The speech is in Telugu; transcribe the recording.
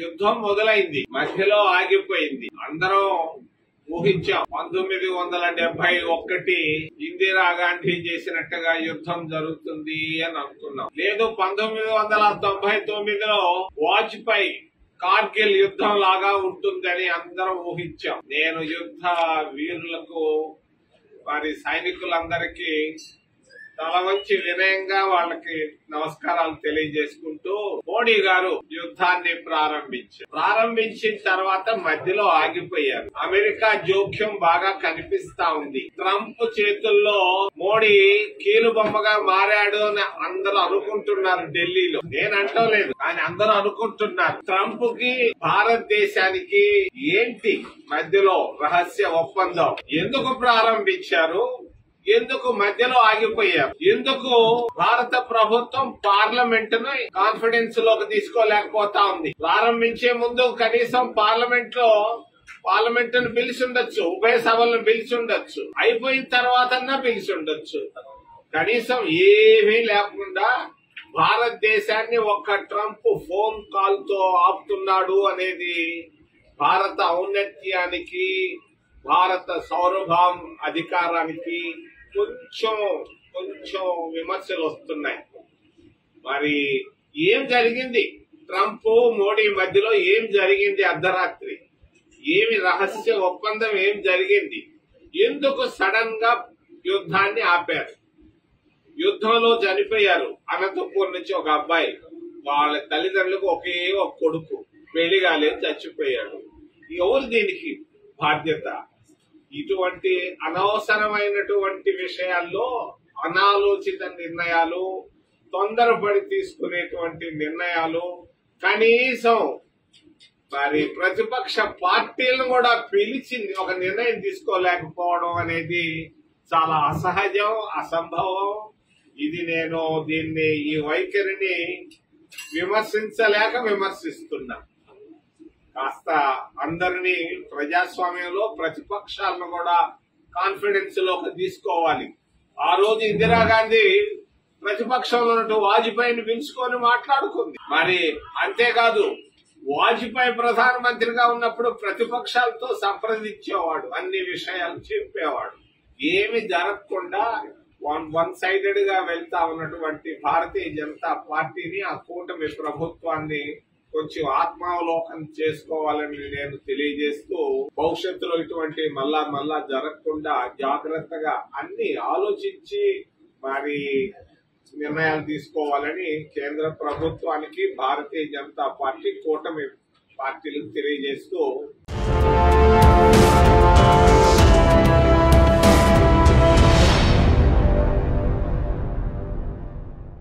యుద్ధం మొదలైంది, మధ్యలో ఆగిపోయింది. అందరం ఊహించాం 1971 ఇందిరాగాంధీ చేసినట్టుగా యుద్ధం జరుగుతుంది అని అనుకున్నాం. లేదు 1999లో వాజ్పేయి కార్గిల్ యుద్ధం లాగా ఉంటుందని అందరం ఊహించాం. నేను యుద్ధ వీరులకు వారి సైనికులందరికీ తల వంచి వినయంగా వాళ్ళకి నమస్కారాలు తెలియజేసుకుంటూ మోడీ గారు యుద్ధాన్ని ప్రారంభించిన తర్వాత మధ్యలో ఆగిపోయారు. అమెరికా జోక్యం బాగా కనిపిస్తా ఉంది. ట్రంప్ చేతుల్లో మోడీ కీలుబొమ్మగా మారాడు అని అందరూ అనుకుంటున్నారు ఢిల్లీలో. నేను అంటలేదు, కానీ అందరూ అనుకుంటున్నారు. ట్రంప్ కి భారతదేశానికి ఏంటి మధ్యలో రహస్య ఒప్పందం? ఎందుకు ప్రారంభించారు? ఎందుకు మధ్యలో ఆగిపోయారు? ఎందుకు భారత ప్రభుత్వం పార్లమెంట్ ను కాన్ఫిడెన్స్ లోకి తీసుకోలేకపోతా ఉంది? ప్రారంభించే ముందు కనీసం పార్లమెంట్ ను పిలిచి ఉండొచ్చు, ఉభయ సభలను పిలిచి ఉండొచ్చు, అయిపోయిన తర్వాత పిలిచి ఉండొచ్చు. కనీసం ఏమీ లేకుండా భారతదేశాన్ని ఒక్క ట్రంప్ ఫోన్ కాల్ తో ఆపుతున్నాడు అనేది భారత ఔన్నత్యానికి, భారత సౌరభం అధికారానికి కొంచెం విమర్శలు వస్తున్నాయి. మరి ఏం జరిగింది? ట్రంప్ మోడీ మధ్యలో ఏం జరిగింది? అర్ధరాత్రి ఏమి రహస్య ఒప్పందం ఏం జరిగింది? ఎందుకు సడన్ గా యుద్ధాన్ని ఆపారు? యుద్ధంలో చనిపోయారు అనంతపూర్ నుంచి ఒక అబ్బాయి. వాళ్ళ తల్లిదండ్రులకు ఒకే ఒక కొడుకు, పెళ్లి కాలేదు, చచ్చిపోయాడు. ఎవరు దీనికి బాధ్యత? ఇటువంటి అనవసరమైనటువంటి విషయాల్లో అనాలోచిత నిర్ణయాలు, తొందరపడి తీసుకునేటువంటి నిర్ణయాలు, కనీసం మరి ప్రతిపక్ష పార్టీలను కూడా పిలిచి ఒక నిర్ణయం తీసుకోలేకపోవడం అనేది చాలా అసహజం, అసంభవం. ఇది నేను ఈ వైఖరిని విమర్శిస్తున్నా. కాస్త అందరినీ ప్రజాస్వామ్యంలో ప్రతిపక్షాలను కూడా కాన్ఫిడెన్స్ లోకి తీసుకోవాలి. ఆ రోజు ఇందిరాగాంధీ ప్రతిపక్షంలో ఉన్నట్టు వాజ్పేయిని పిలుచుకొని మాట్లాడుకుంది. మరి అంతేకాదు, వాజ్పేయి ప్రధానమంత్రిగా ఉన్నప్పుడు ప్రతిపక్షాలతో సంప్రదించేవాడు, అన్ని విషయాలు చెప్పేవాడు. ఏమి జరగకుండా వన్ సైడెడ్ గా వెళ్తా ఉన్నటువంటి భారతీయ జనతా పార్టీని, ఆ కూటమి ప్రభుత్వాన్ని కొంచెం ఆత్మావలోకం చేసుకోవాలని నేను తెలియజేస్తూ, భవిష్యత్తులో ఇటువంటి మళ్ళా జరగకుండా జాగ్రత్తగా అన్ని ఆలోచించి మరి నిర్ణయాలు తీసుకోవాలని కేంద్ర ప్రభుత్వానికి, భారతీయ జనతా పార్టీ కూటమి పార్టీలకు తెలియజేస్తూ